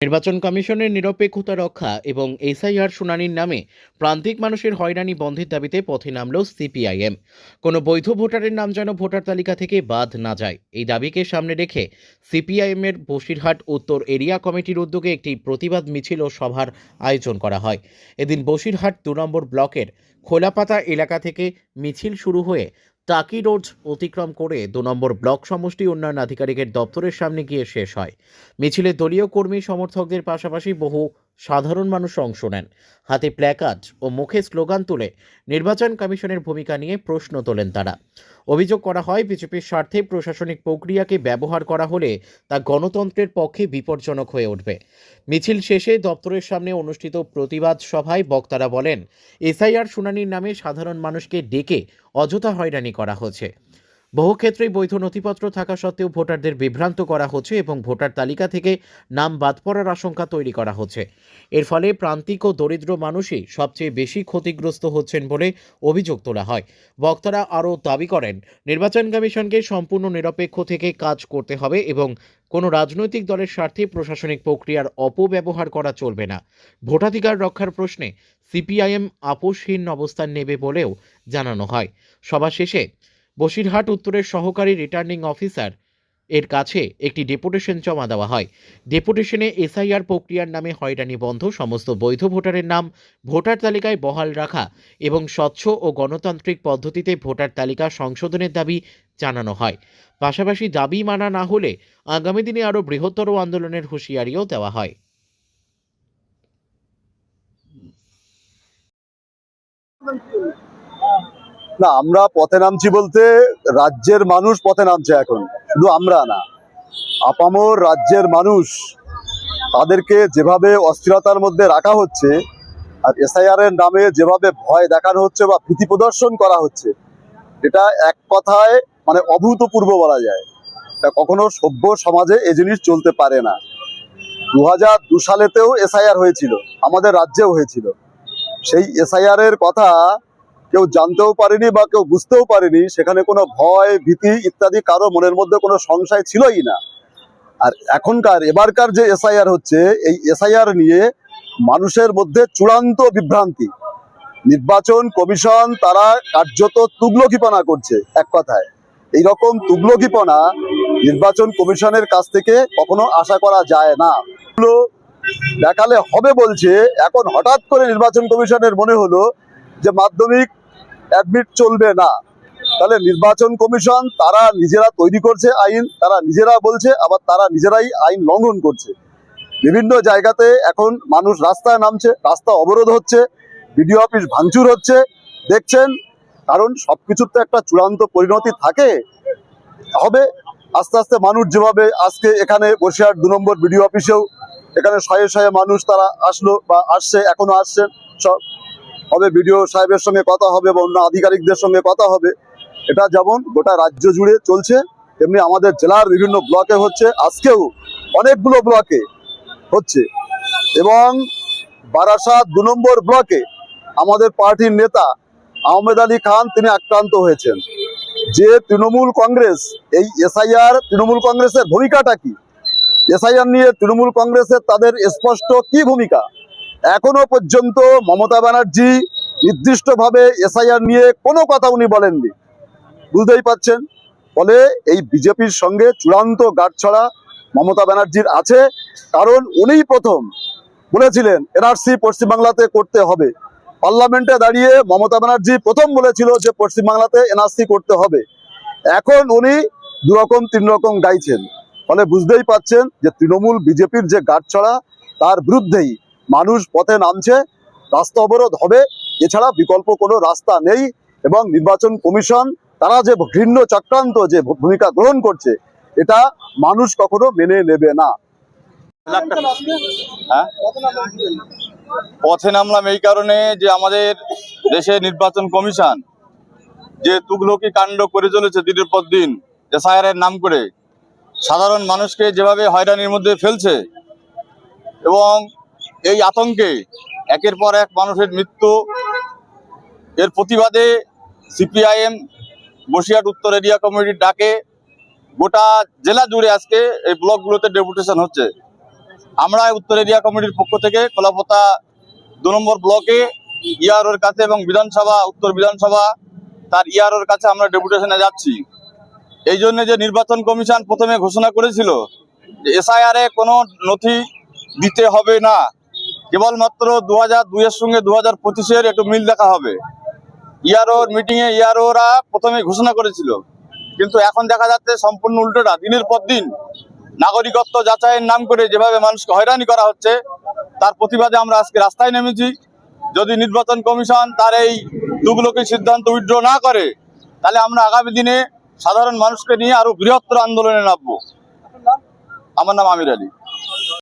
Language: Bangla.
নির্বাচন কমিশনের নিরপেক্ষতা রক্ষা এবং এসআইআর শুনানির নামে প্রান্তিক মানুষের হয়রানি বন্ধের দাবিতে পথে নামল সিপিআইএম। কোনো বৈধ ভোটারের নাম যেন ভোটার তালিকা থেকে বাদ না যায়, এই দাবিকে সামনে রেখে সিপিআইএমের বসিরহাট উত্তর এরিয়া কমিটির উদ্যোগে একটি প্রতিবাদ মিছিল ও সভার আয়োজন করা হয়। এদিন বসিরহাট ২ নম্বর ব্লকের খোলাপাতা এলাকা থেকে মিছিল শুরু হয়ে টাকি রোড অতিক্রম করে ২ নম্বর ব্লক সমষ্টি উন্নয়ন আধিকারিকের দপ্তরের সামনে গিয়ে শেষ হয়। মিছিলে দলীয় কর্মী সমর্থকদের পাশাপাশি বহু সাধারণ মানুষ অংশ নেন। হাতে প্ল্যাকার্ড ও মুখে স্লোগান তুলে নির্বাচন কমিশনের ভূমিকা নিয়ে প্রশ্ন তোলেন তারা। অভিযোগ করা হয়, বিজেপির স্বার্থে প্রশাসনিক প্রক্রিয়াকে ব্যবহার করা হলে তা গণতন্ত্রের পক্ষে বিপজ্জনক হয়ে উঠবে। মিছিল শেষে দপ্তরের সামনে অনুষ্ঠিত প্রতিবাদ সভায় বক্তারা বলেন, এসআইআর শুনানির নামে সাধারণ মানুষকে ডেকে অযথা হয়রানি করা হচ্ছে। বহু ক্ষেত্রেই বৈধ নথিপত্র থাকা সত্ত্বেও ভোটারদের বিভ্রান্ত করা হচ্ছে এবং ভোটার তালিকা থেকে নাম বাদ পড়ার আশঙ্কা তৈরি করা হচ্ছে। এর ফলে প্রান্তিক ও দরিদ্র মানুষই সবচেয়ে বেশি ক্ষতিগ্রস্ত হচ্ছেন বলে অভিযোগ তোলা হয়। বক্তারা আরও দাবি করেন, নির্বাচন কমিশনকে সম্পূর্ণ নিরপেক্ষ থেকে কাজ করতে হবে এবং কোনো রাজনৈতিক দলের স্বার্থে প্রশাসনিক প্রক্রিয়ার অপব্যবহার করা চলবে না। ভোটাধিকার রক্ষার প্রশ্নে সিপিআইএম আপোষহীন অবস্থান নেবে বলেও জানানো হয়। সভা শেষে বসিরহাট উত্তরের সহকারী রিটার্নিং অফিসার এর কাছে একটি ডেপুটেশন জমা দেওয়া হয়। ডেপুটেশনে এসআইআর প্রক্রিয়ার নামে হয়রানি বন্ধ, সমস্ত বৈধ ভোটারের নাম ভোটার তালিকায় বহাল রাখা এবং স্বচ্ছ ও গণতান্ত্রিক পদ্ধতিতে ভোটার তালিকা সংশোধনের দাবি জানানো হয়। পাশাপাশি দাবি মানা না হলে আগামী দিনে আরও বৃহত্তর আন্দোলনের হুঁশিয়ারিও দেওয়া হয়। না, আমরা পথে নামছি বলতে রাজ্যের মানুষ পথে নামছে। এখন শুধু আমরা না, আপামর রাজ্যের মানুষ, তাদেরকে যেভাবে অস্থিরতার মধ্যে রাখা হচ্ছে আর এসআইআর এর নামে যেভাবে ভয় দেখানো হচ্ছে বা ভীতি প্রদর্শন করা হচ্ছে, এটা এক কথায় মানে অভূতপূর্ব বলা যায়। এটা কখনো সভ্য সমাজে এই জিনিস চলতে পারে না। ২০০২ সালেতেও এসআইআর হয়েছিল, আমাদের রাজ্যেও হয়েছিল। সেই এসআইআর এর কথা কেউ জানতেও পারেনি বা কেউ বুঝতেও পারেনি। সেখানে কোনো ভয় ভীতি ইত্যাদি কারো মনের মধ্যে কোনো সংশয় ছিলই না। আর এবারকার যে এসআইআর হচ্ছে, এই এসআইআর নিয়ে মানুষের মধ্যে চূড়ান্ত বিভ্রান্তি। নির্বাচন কমিশন তারা কার্যত তুগলকিপনা করছে। এক কথায় এইরকম তুগলকিপনা নির্বাচন কমিশনের কাছ থেকে কখনো আশা করা যায় না। দেখালে হবে বলছে, এখন হঠাৎ করে নির্বাচন কমিশনের মনে হলো যে মাধ্যমিক অ্যাডমিট চলবে না। তাহলে নির্বাচন কমিশন তারা নিজেরা তৈরি করছে আইন, তারা নিজেরা বলছে, আবার তারা নিজেরাই আইন লঙ্ঘন করছে। বিভিন্ন জায়গাতে এখন মানুষ রাস্তায় নামছে, রাস্তা অবরোধ হচ্ছে, বিডিও অফিস ভাঙচুর হচ্ছে, দেখছেন। কারণ সবকিছুর তো একটা চূড়ান্ত পরিণতি থাকে, হবে। আস্তে আস্তে মানুষ যেভাবে আজকে এখানে বসিরহাট ২ নম্বর বিডিও অফিসেও এখানে শয়ে শয়ে মানুষ তারা আসলো বা আসছে, এখনো আসছেন। সব হবে, বিডিও সাহেবের সঙ্গে কথা হবে বা অন্য আধিকারিকদের সঙ্গে কথা হবে। এটা যেমন গোটা রাজ্য জুড়ে চলছে, তেমনি আমাদের জেলার বিভিন্ন ব্লকে হচ্ছে। আজকেও অনেকগুলো ব্লকে হচ্ছে। এবং বারাসাত ২ নম্বর ব্লকে আমাদের পার্টির নেতা আহমেদ আলী খান তিনি আক্রান্ত হয়েছেন। যে তৃণমূল কংগ্রেস, এই এসআইআর তৃণমূল কংগ্রেসের ভূমিকাটা কি? এসআইআর নিয়ে তৃণমূল কংগ্রেসের তাদের স্পষ্ট কি ভূমিকা? এখনো পর্যন্ত মমতা ব্যানার্জি নির্দিষ্টভাবে এসআইআর নিয়ে কোনো কথা উনি বলেননি। বুঝতেই পাচ্ছেন। ফলে এই বিজেপির সঙ্গে চূড়ান্ত গাঁটছড়া মমতা ব্যানার্জির আছে। কারণ উনিই প্রথম বলেছিলেন এনআরসি পশ্চিমবাংলাতে করতে হবে। পার্লামেন্টে দাঁড়িয়ে মমতা ব্যানার্জি প্রথম বলেছিল যে পশ্চিমবাংলাতে এনআরসি করতে হবে। এখন উনি দুরকম তিন রকম গাইছেন। ফলে বুঝতেই পাচ্ছেন যে তৃণমূল বিজেপির যে গাঁটছড়া, তার বিরুদ্ধেই মানুষ পথে নামছে। রাস্তা অবরোধ হবে, এছাড়া বিকল্প কোনো রাস্তা নেই। এবং নির্বাচন কমিশন তারা যে ঘৃণ্য চক্রান্ত যে ভূমিকা গ্রহণ করছে, এটা মানুষ কখনো মেনে নেবে না। পথে নামলাম এই কারণে যে আমাদের দেশের নির্বাচন কমিশন যে তুগলকি কাণ্ড করে চলেছে দিনের পর দিন, এসআইআর এর নাম করে সাধারণ মানুষকে যেভাবে হয়রানির মধ্যে ফেলছে, এবং এই আতঙ্কে একের পর এক মানুষের মৃত্যু, এর প্রতিবাদে সিপিআইএম বসিরহাট উত্তর এরিয়া কমিটির ডাকে গোটা জেলা জুড়ে আজকে এই ব্লকগুলোতে ডেপুটেশন হচ্ছে। আমরা উত্তর এরিয়া কমিটির পক্ষ থেকে কলাপতা 2 নম্বর ব্লকে ইয়ারোর কাছে এবং বিধানসভা উত্তর বিধানসভা তার ইয়ারোর কাছে আমরা ডেপুটেশনে যাচ্ছি। এই জন্য যে নির্বাচন কমিশন প্রথমে ঘোষণা করেছিল যে এসআইআরে কোনো নথি দিতে হবে না, কেবলমাত্র 2002 এর সঙ্গে 2025-এর একটু মিল দেখা হবে। ইয়ারোর মিটিংয়ে ইয়ারোরা প্রথমে ঘোষণা করেছিল, কিন্তু এখন দেখা যাচ্ছে সম্পূর্ণ উল্টোটা। দিনের পর দিন নাগরিকত্ব যাচাইয়ের নাম করে যেভাবে মানুষকে হয়রানি করা হচ্ছে, তার প্রতিবাদে আমরা আজকে রাস্তায় নেমেছি। যদি নির্বাচন কমিশন তার এই তুগলকি সিদ্ধান্ত উইথড্র না করে, তাহলে আমরা আগামী দিনে সাধারণ মানুষকে নিয়ে আরো বৃহত্তর আন্দোলনে নামবো। আমার নাম আমির আলী।